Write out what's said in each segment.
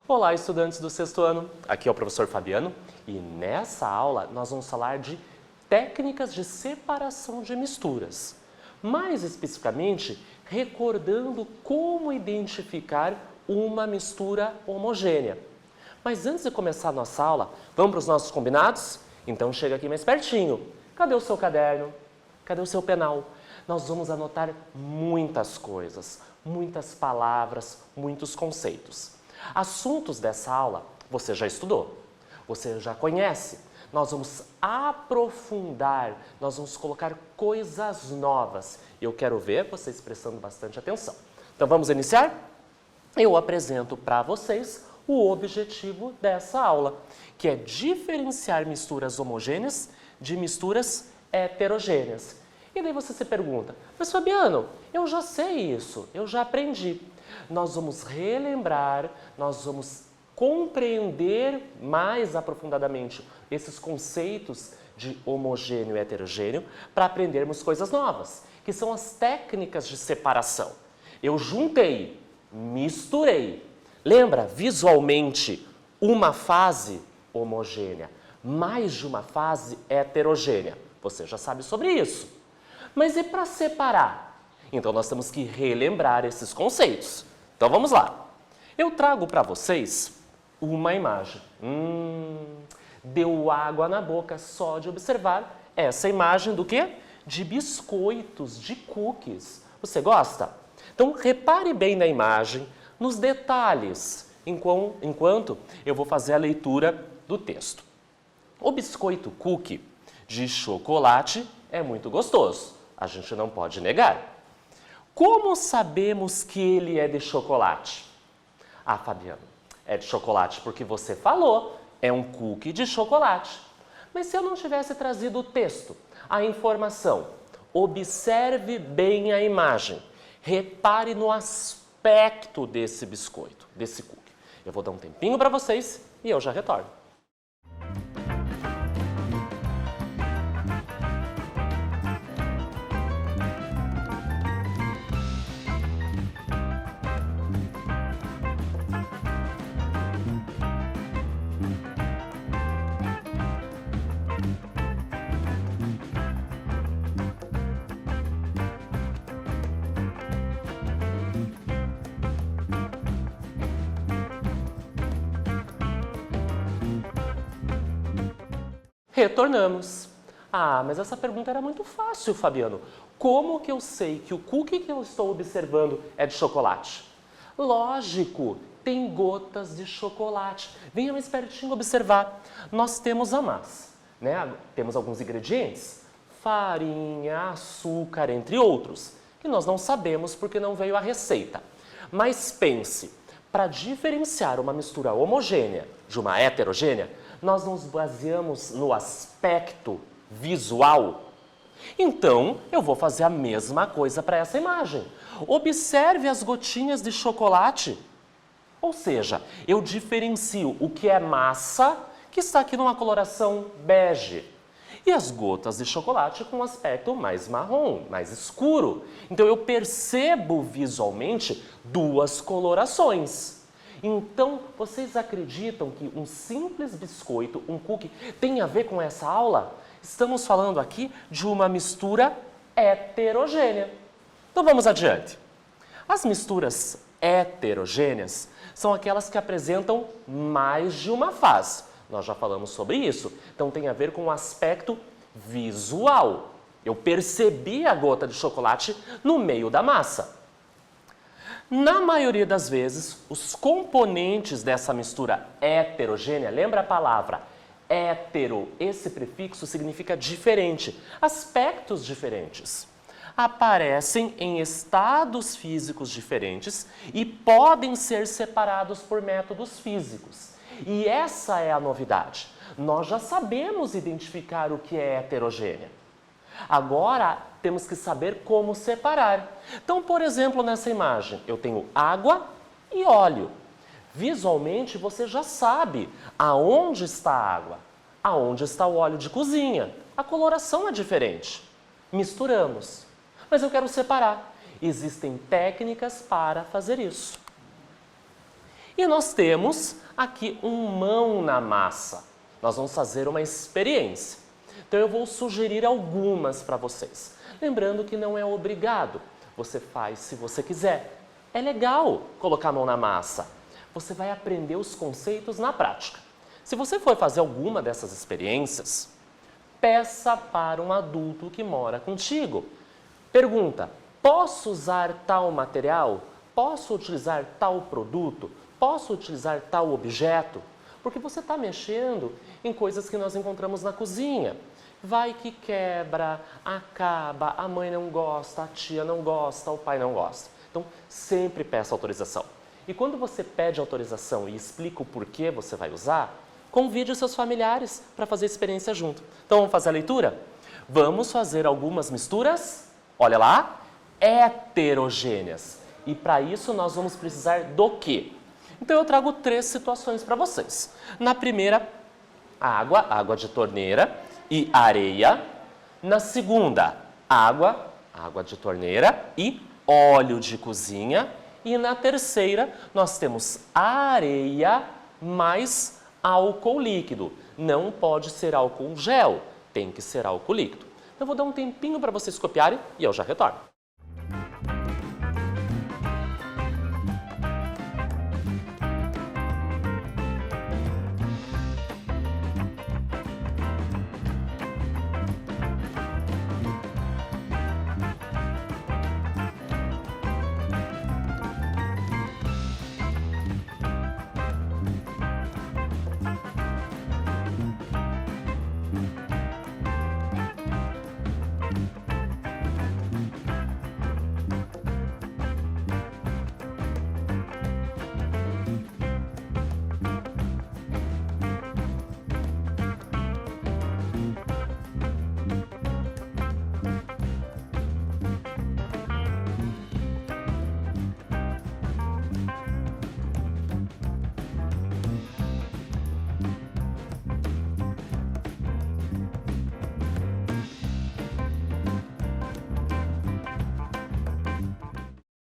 Olá, estudantes do sexto ano. Aqui é o professor Fabiano e nessa aula nós vamos falar de técnicas de separação de misturas. Mais especificamente, recordando como identificar uma mistura homogênea. Mas antes de começar a nossa aula, vamos para os nossos combinados? Então chega aqui mais pertinho. Cadê o seu caderno? Cadê o seu penal? Nós vamos anotar muitas coisas, muitas palavras, muitos conceitos. Assuntos dessa aula você já estudou, você já conhece. Nós vamos aprofundar, nós vamos colocar coisas novas. Eu quero ver vocês prestando bastante atenção. Então vamos iniciar? Eu apresento para vocês o objetivo dessa aula, que é diferenciar misturas homogêneas de misturas heterogêneas. E daí você se pergunta, mas Fabiano, eu já sei isso, eu já aprendi. Nós vamos relembrar, nós vamos compreender mais aprofundadamente esses conceitos de homogêneo e heterogêneo para aprendermos coisas novas, que são as técnicas de separação. Eu juntei, misturei. Lembra, visualmente, uma fase homogênea, mais de uma fase heterogênea. Você já sabe sobre isso. Mas e para separar? Então nós temos que relembrar esses conceitos. Então vamos lá. Eu trago para vocês uma imagem. Deu água na boca só de observar essa imagem do quê? De biscoitos, de cookies. Você gosta? Então repare bem na imagem, nos detalhes, enquanto eu vou fazer a leitura do texto. O biscoito cookie de chocolate é muito gostoso. A gente não pode negar. Como sabemos que ele é de chocolate? Ah, Fabiano, é de chocolate porque você falou, é um cookie de chocolate. Mas se eu não tivesse trazido o texto, a informação, observe bem a imagem, repare no aspecto desse biscoito, desse cookie. Eu vou dar um tempinho para vocês e eu já retorno. Retornamos. Ah, mas essa pergunta era muito fácil, Fabiano. Como que eu sei que o cookie que eu estou observando é de chocolate? Lógico, tem gotas de chocolate. Venha mais pertinho observar. Nós temos a massa, né? Temos alguns ingredientes, farinha, açúcar, entre outros, que nós não sabemos porque não veio a receita. Mas pense, para diferenciar uma mistura homogênea de uma heterogênea, nós nos baseamos no aspecto visual. Então, eu vou fazer a mesma coisa para essa imagem. Observe as gotinhas de chocolate. Ou seja, eu diferencio o que é massa, que está aqui numa coloração bege, e as gotas de chocolate com um aspecto mais marrom, mais escuro. Então, eu percebo visualmente duas colorações. Então, vocês acreditam que um simples biscoito, um cookie, tem a ver com essa aula? Estamos falando aqui de uma mistura heterogênea. Então, vamos adiante. As misturas heterogêneas são aquelas que apresentam mais de uma fase. Nós já falamos sobre isso. Então, tem a ver com o aspecto visual. Eu percebi a gota de chocolate no meio da massa. Na maioria das vezes, os componentes dessa mistura heterogênea, lembra a palavra hétero? Esse prefixo significa diferente, aspectos diferentes. Aparecem em estados físicos diferentes e podem ser separados por métodos físicos. E essa é a novidade. Nós já sabemos identificar o que é heterogênea. Agora, temos que saber como separar. Então, por exemplo, nessa imagem, eu tenho água e óleo. Visualmente, você já sabe aonde está a água, aonde está o óleo de cozinha. A coloração é diferente. Misturamos. Mas eu quero separar. Existem técnicas para fazer isso. E nós temos aqui um mão na massa. Nós vamos fazer uma experiência. Então eu vou sugerir algumas para vocês. Lembrando que não é obrigado. Você faz se você quiser. É legal colocar a mão na massa. Você vai aprender os conceitos na prática. Se você for fazer alguma dessas experiências, peça para um adulto que mora contigo. Pergunta: posso usar tal material? Posso utilizar tal produto? Posso utilizar tal objeto? Porque você está mexendo em coisas que nós encontramos na cozinha. Vai que quebra, acaba, a mãe não gosta, a tia não gosta, o pai não gosta. Então, sempre peça autorização. E quando você pede autorização e explica o porquê você vai usar, convide os seus familiares para fazer a experiência junto. Então, vamos fazer a leitura? Vamos fazer algumas misturas, olha lá, heterogêneas. E para isso nós vamos precisar do quê? Então eu trago 3 situações para vocês. Na primeira, água de torneira e areia. Na segunda, água de torneira e óleo de cozinha. E na terceira, nós temos areia mais álcool líquido. Não pode ser álcool gel, tem que ser álcool líquido. Então eu vou dar um tempinho para vocês copiarem e eu já retorno.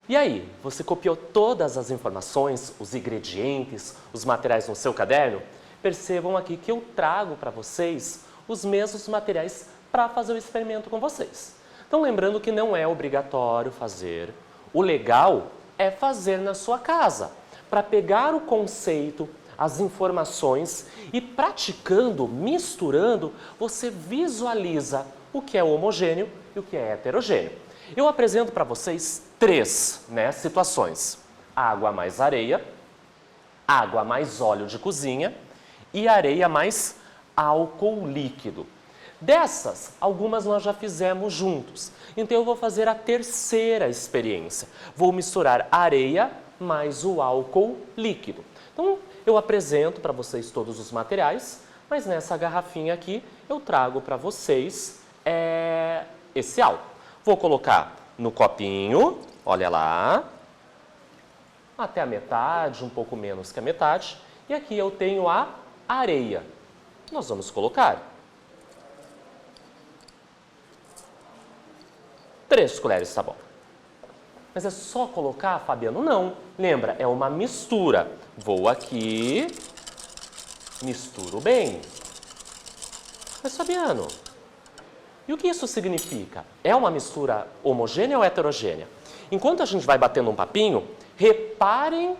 E aí, você copiou todas as informações, os ingredientes, os materiais no seu caderno? Percebam aqui que eu trago para vocês os mesmos materiais para fazer o experimento com vocês. Então, lembrando que não é obrigatório fazer. O legal é fazer na sua casa, para pegar o conceito, as informações e praticando, misturando, você visualiza o que é homogêneo e o que é heterogêneo. Eu apresento para vocês 3 situações: água mais areia, água mais óleo de cozinha e areia mais álcool líquido. Dessas, algumas nós já fizemos juntos. Então eu vou fazer a terceira experiência. Vou misturar areia mais o álcool líquido. Então eu apresento para vocês todos os materiais, mas nessa garrafinha aqui eu trago para vocês esse álcool. Vou colocar no copinho, olha lá, até a metade, um pouco menos que a metade. E aqui eu tenho a areia. Nós vamos colocar 3 colheres de sabão. Mas é só colocar, Fabiano? Não. Lembra, é uma mistura. Vou aqui, misturo bem. Mas, Fabiano, e o que isso significa? É uma mistura homogênea ou heterogênea? Enquanto a gente vai batendo um papinho, reparem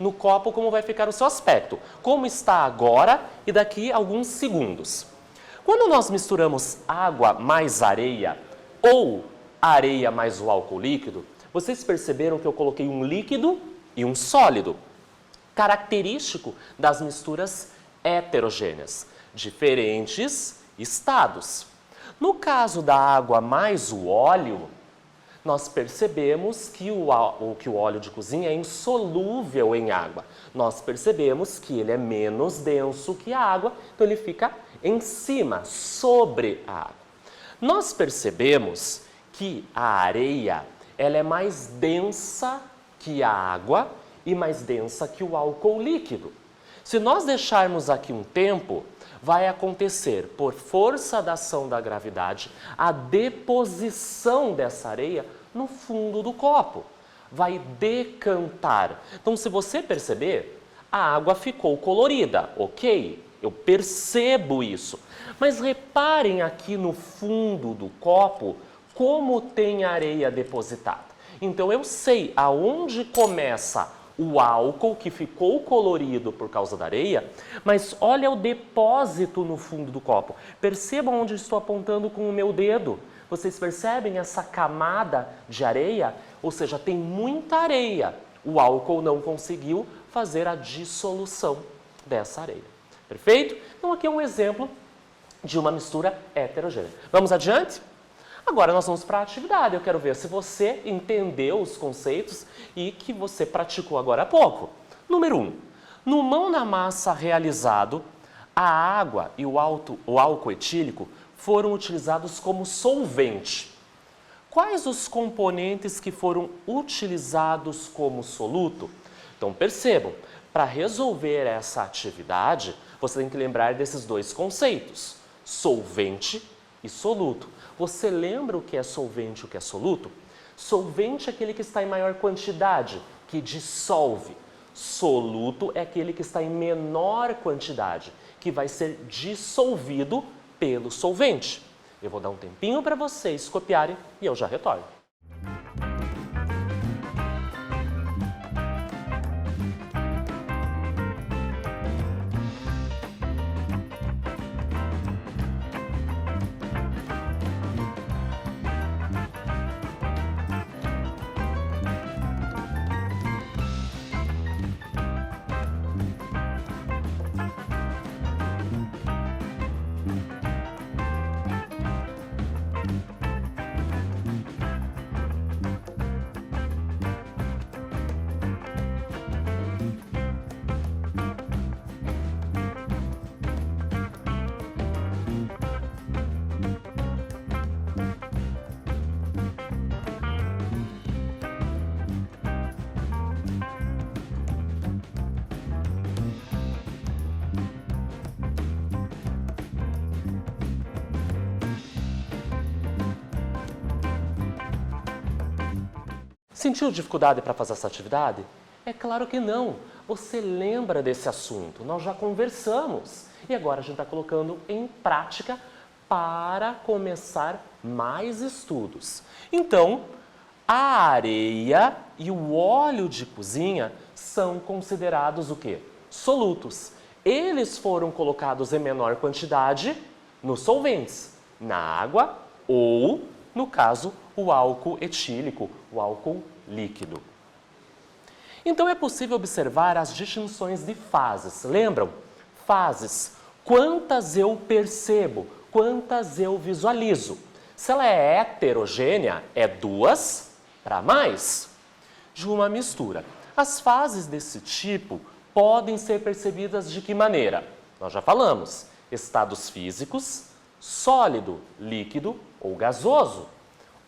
no copo como vai ficar o seu aspecto. Como está agora e daqui a alguns segundos. Quando nós misturamos água mais areia ou areia mais o álcool líquido, vocês perceberam que eu coloquei um líquido e um sólido. Característico das misturas heterogêneas. Diferentes estados. No caso da água mais o óleo, nós percebemos que o óleo de cozinha é insolúvel em água. Nós percebemos que ele é menos denso que a água, então ele fica em cima, sobre a água. Nós percebemos que a areia ela é mais densa que a água e mais densa que o álcool líquido. Se nós deixarmos aqui um tempo, vai acontecer, por força da ação da gravidade, a deposição dessa areia no fundo do copo. Vai decantar. Então, se você perceber, a água ficou colorida, ok? Eu percebo isso. Mas reparem aqui no fundo do copo como tem areia depositada. Então eu sei aonde começa o álcool que ficou colorido por causa da areia, mas olha o depósito no fundo do copo. Percebam onde estou apontando com o meu dedo. Vocês percebem essa camada de areia? Ou seja, tem muita areia. O álcool não conseguiu fazer a dissolução dessa areia. Perfeito? Então aqui é um exemplo de uma mistura heterogênea. Vamos adiante? Agora nós vamos para a atividade. Eu quero ver se você entendeu os conceitos e que você praticou agora há pouco. Número 1. No mão na massa realizado, a água e o álcool etílico foram utilizados como solvente. Quais os componentes que foram utilizados como soluto? Então percebam, para resolver essa atividade, você tem que lembrar desses dois conceitos, solvente e soluto. Você lembra o que é solvente e o que é soluto? Solvente é aquele que está em maior quantidade, que dissolve. Soluto é aquele que está em menor quantidade, que vai ser dissolvido pelo solvente. Eu vou dar um tempinho para vocês copiarem e eu já retorno. Sentiu dificuldade para fazer essa atividade? É claro que não. Você lembra desse assunto, nós já conversamos. E agora a gente está colocando em prática para começar mais estudos. Então, a areia e o óleo de cozinha são considerados o quê? Solutos. Eles foram colocados em menor quantidade nos solventes, na água ou, no caso, o álcool etílico, o álcool líquido. Então é possível observar as distinções de fases. Lembram? Fases. Quantas eu percebo? Quantas eu visualizo? Se ela é heterogênea, é 2 para mais de uma mistura. As fases desse tipo podem ser percebidas de que maneira? Nós já falamos. Estados físicos, sólido, líquido ou gasoso.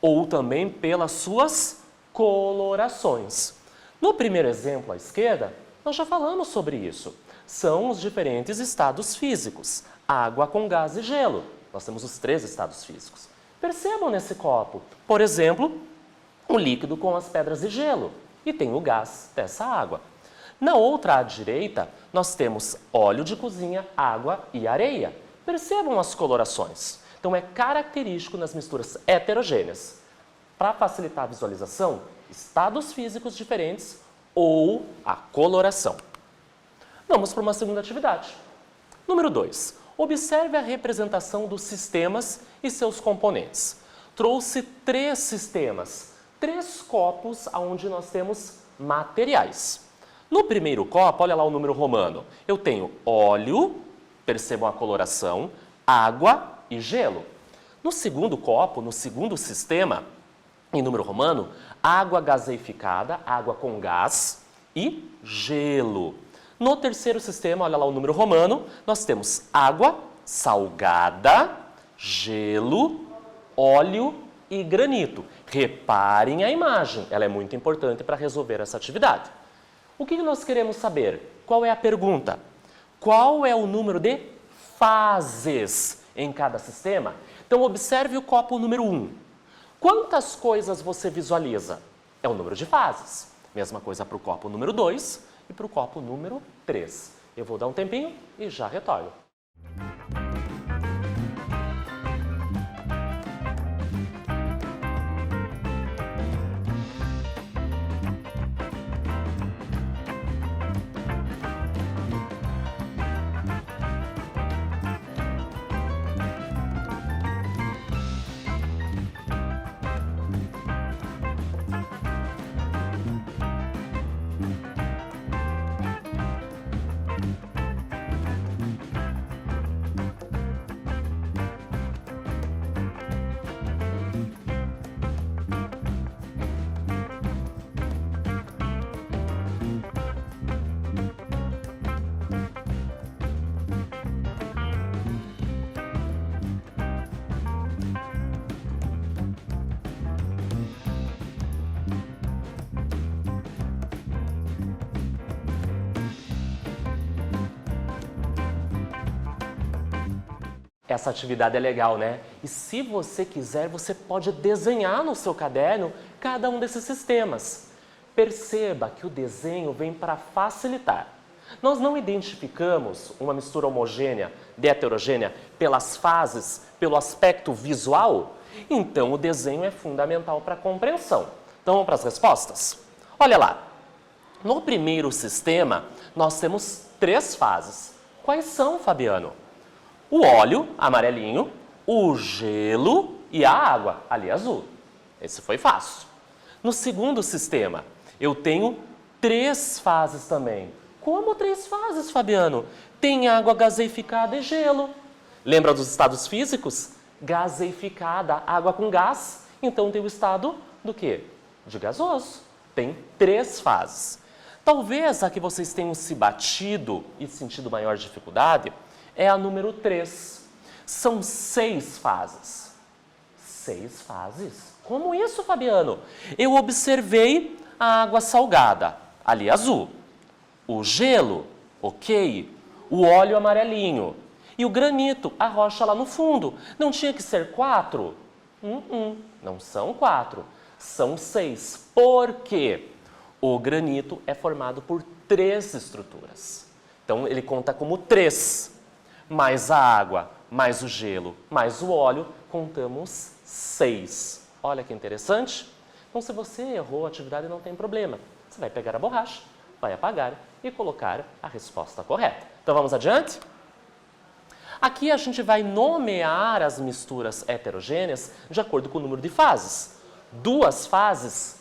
Ou também pelas suas colorações. No primeiro exemplo à esquerda, nós já falamos sobre isso. São os diferentes estados físicos. Água com gás e gelo. Nós temos os 3 estados físicos. Percebam nesse copo, por exemplo, o líquido com as pedras de gelo. E tem o gás dessa água. Na outra à direita, nós temos óleo de cozinha, água e areia. Percebam as colorações. Então é característico nas misturas heterogêneas. Para facilitar a visualização, estados físicos diferentes ou a coloração. Vamos para uma segunda atividade. Número 2. Observe a representação dos sistemas e seus componentes. Trouxe 3 sistemas, 3 copos onde nós temos materiais. No primeiro copo, olha lá o número romano. Eu tenho óleo, percebam a coloração, água e gelo. No segundo copo, no segundo sistema, em número romano, água gaseificada, água com gás e gelo. No terceiro sistema, olha lá o número romano, nós temos água salgada, gelo, óleo e granito. Reparem a imagem, ela é muito importante para resolver essa atividade. O que nós queremos saber? Qual é a pergunta? Qual é o número de fases em cada sistema? Então, observe o copo número 1. Quantas coisas você visualiza? É o número de fases. Mesma coisa para o copo número 2 e para o copo número 3. Eu vou dar um tempinho e já retorno. Essa atividade é legal, né? E se você quiser, você pode desenhar no seu caderno cada um desses sistemas. Perceba que o desenho vem para facilitar. Nós não identificamos uma mistura homogênea de heterogênea pelas fases, pelo aspecto visual? Então, o desenho é fundamental para a compreensão. Então, vamos para as respostas? Olha lá. No primeiro sistema, nós temos 3 fases. Quais são, Fabiano? O óleo, amarelinho, o gelo e a água, ali azul. Esse foi fácil. No segundo sistema, eu tenho 3 fases também. Como 3 fases, Fabiano? Tem água gaseificada e gelo. Lembra dos estados físicos? Gaseificada, água com gás. Então tem o estado do quê? De gasoso. Tem 3 fases. Talvez a que vocês tenham se batido e sentido maior dificuldade é a número 3. São 6 fases. 6 fases? Como isso, Fabiano? Eu observei a água salgada, ali azul. O gelo, ok. O óleo amarelinho. E o granito, a rocha lá no fundo. Não tinha que ser 4? Não são 4. São 6. Por quê? O granito é formado por 3 estruturas. Então, ele conta como 3. Mais a água, mais o gelo, mais o óleo, contamos 6. Olha que interessante. Então, se você errou a atividade, não tem problema. Você vai pegar a borracha, vai apagar e colocar a resposta correta. Então, vamos adiante? Aqui a gente vai nomear as misturas heterogêneas de acordo com o número de fases. 2 fases,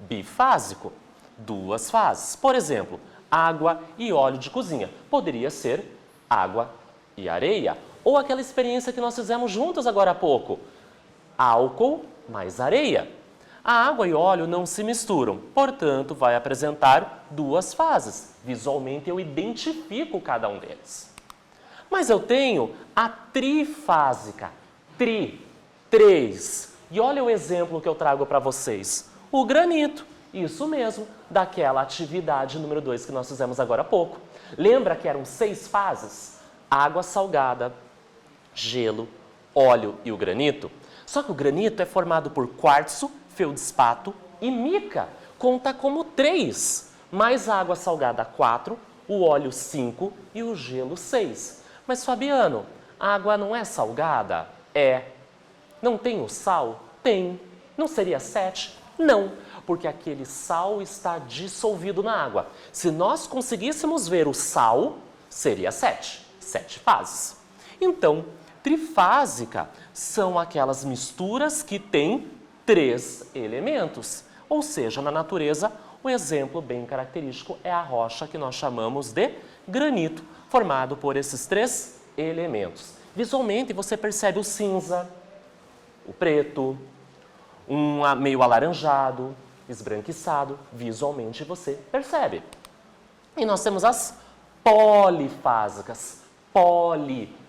bifásico. 2 fases. Por exemplo, água e óleo de cozinha. Poderia ser água e areia. Ou aquela experiência que nós fizemos juntos agora há pouco. Álcool mais areia. A água e óleo não se misturam, portanto, vai apresentar 2 fases. Visualmente, eu identifico cada um deles. Mas eu tenho a trifásica. 3. E olha o exemplo que eu trago para vocês. O granito. Isso mesmo, daquela atividade número 2 que nós fizemos agora há pouco. Lembra que eram 6 fases? Água salgada, gelo, óleo e o granito. Só que o granito é formado por quartzo, feldspato e mica. Conta como 3. Mais a água salgada 4, o óleo 5 e o gelo 6. Mas Fabiano, a água não é salgada? É. Não tem o sal? Tem. Não seria 7? Não, porque aquele sal está dissolvido na água. Se nós conseguíssemos ver o sal, seria 7. 7 fases. Então, trifásica são aquelas misturas que têm 3 elementos. Ou seja, na natureza, o exemplo bem característico é a rocha que nós chamamos de granito, formado por esses 3 elementos. Visualmente, você percebe o cinza, o preto, um meio alaranjado, esbranquiçado, visualmente você percebe. E nós temos as polifásicas.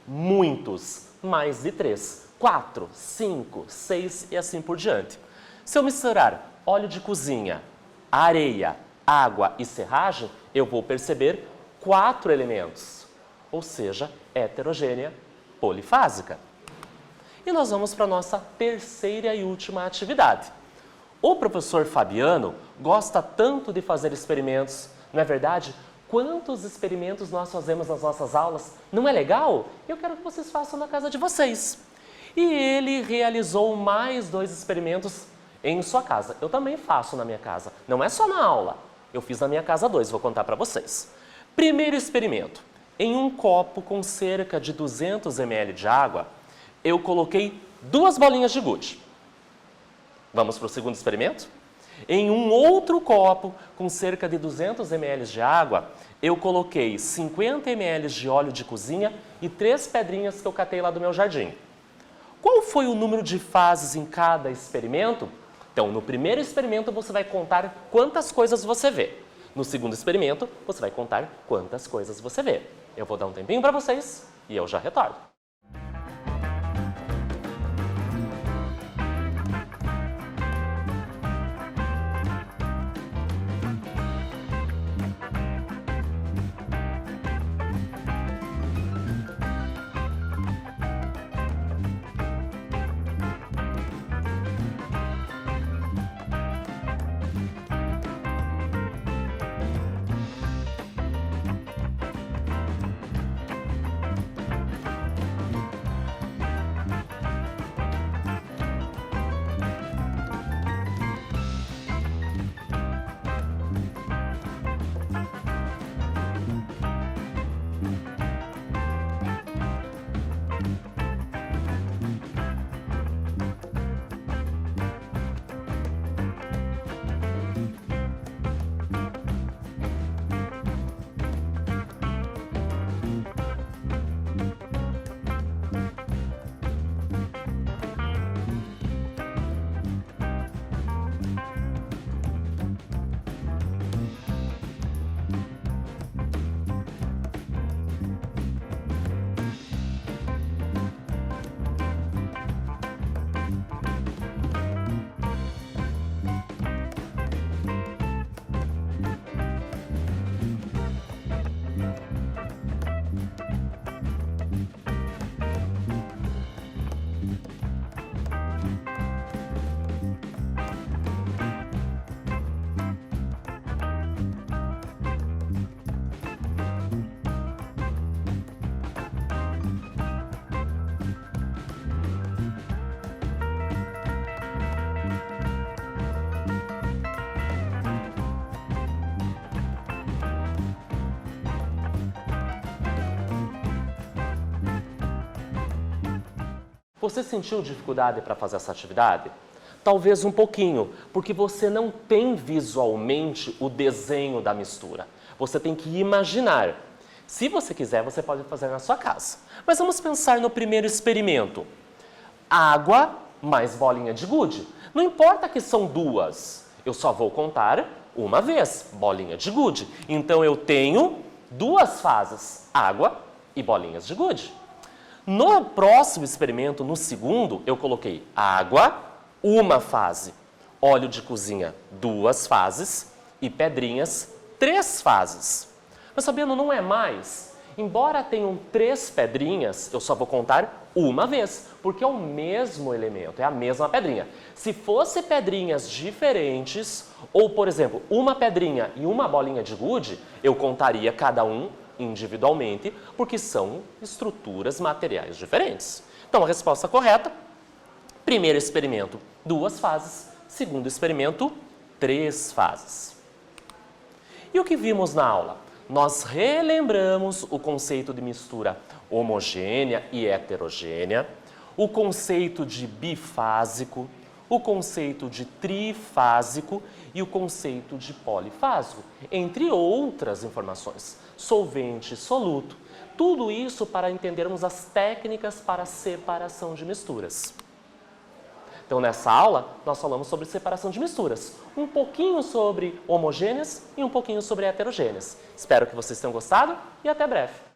Muitos, mais de 3, 4, 5, 6 e assim por diante. Se eu misturar óleo de cozinha, areia, água e serragem, eu vou perceber 4 elementos, ou seja, heterogênea polifásica. E nós vamos para a nossa terceira e última atividade. O professor Fabiano gosta tanto de fazer experimentos, Não é verdade? Quantos experimentos nós fazemos nas nossas aulas? Não é legal? Eu quero que vocês façam na casa de vocês. E ele realizou mais 2 experimentos em sua casa. Eu também faço na minha casa. Não é só na aula. Eu fiz na minha casa 2, vou contar para vocês. Primeiro experimento. Em um copo com cerca de 200 ml de água, eu coloquei 2 bolinhas de gude. Vamos para o segundo experimento? Em um outro copo com cerca de 200 ml de água, eu coloquei 50 ml de óleo de cozinha e 3 pedrinhas que eu catei lá do meu jardim. Qual foi o número de fases em cada experimento? Então, no primeiro experimento você vai contar quantas coisas você vê. No segundo experimento, você vai contar quantas coisas você vê. Eu vou dar um tempinho para vocês e eu já retorno. Você sentiu dificuldade para fazer essa atividade? Talvez um pouquinho, porque você não tem visualmente o desenho da mistura. Você tem que imaginar. Se você quiser, você pode fazer na sua casa. Mas vamos pensar no primeiro experimento. Água mais bolinha de gude. Não importa que são 2, eu só vou contar uma vez, bolinha de gude. Então eu tenho 2 fases, água e bolinhas de gude. No próximo experimento, no segundo, eu coloquei água, uma fase, óleo de cozinha, 2 fases e pedrinhas, 3 fases. Mas sabendo, não é mais. Embora tenham 3 pedrinhas, eu só vou contar uma vez, porque é o mesmo elemento, é a mesma pedrinha. Se fosse pedrinhas diferentes, ou por exemplo, uma pedrinha e uma bolinha de gude, eu contaria cada um individualmente, porque são estruturas materiais diferentes. Então, a resposta correta, primeiro experimento, 2 fases, segundo experimento, 3 fases. E o que vimos na aula? Nós relembramos o conceito de mistura homogênea e heterogênea, o conceito de bifásico, o conceito de trifásico e o conceito de polifásico, entre outras informações. Solvente, soluto, tudo isso para entendermos as técnicas para separação de misturas. Então, nessa aula, nós falamos sobre separação de misturas, um pouquinho sobre homogêneas e um pouquinho sobre heterogêneas. Espero que vocês tenham gostado e até breve!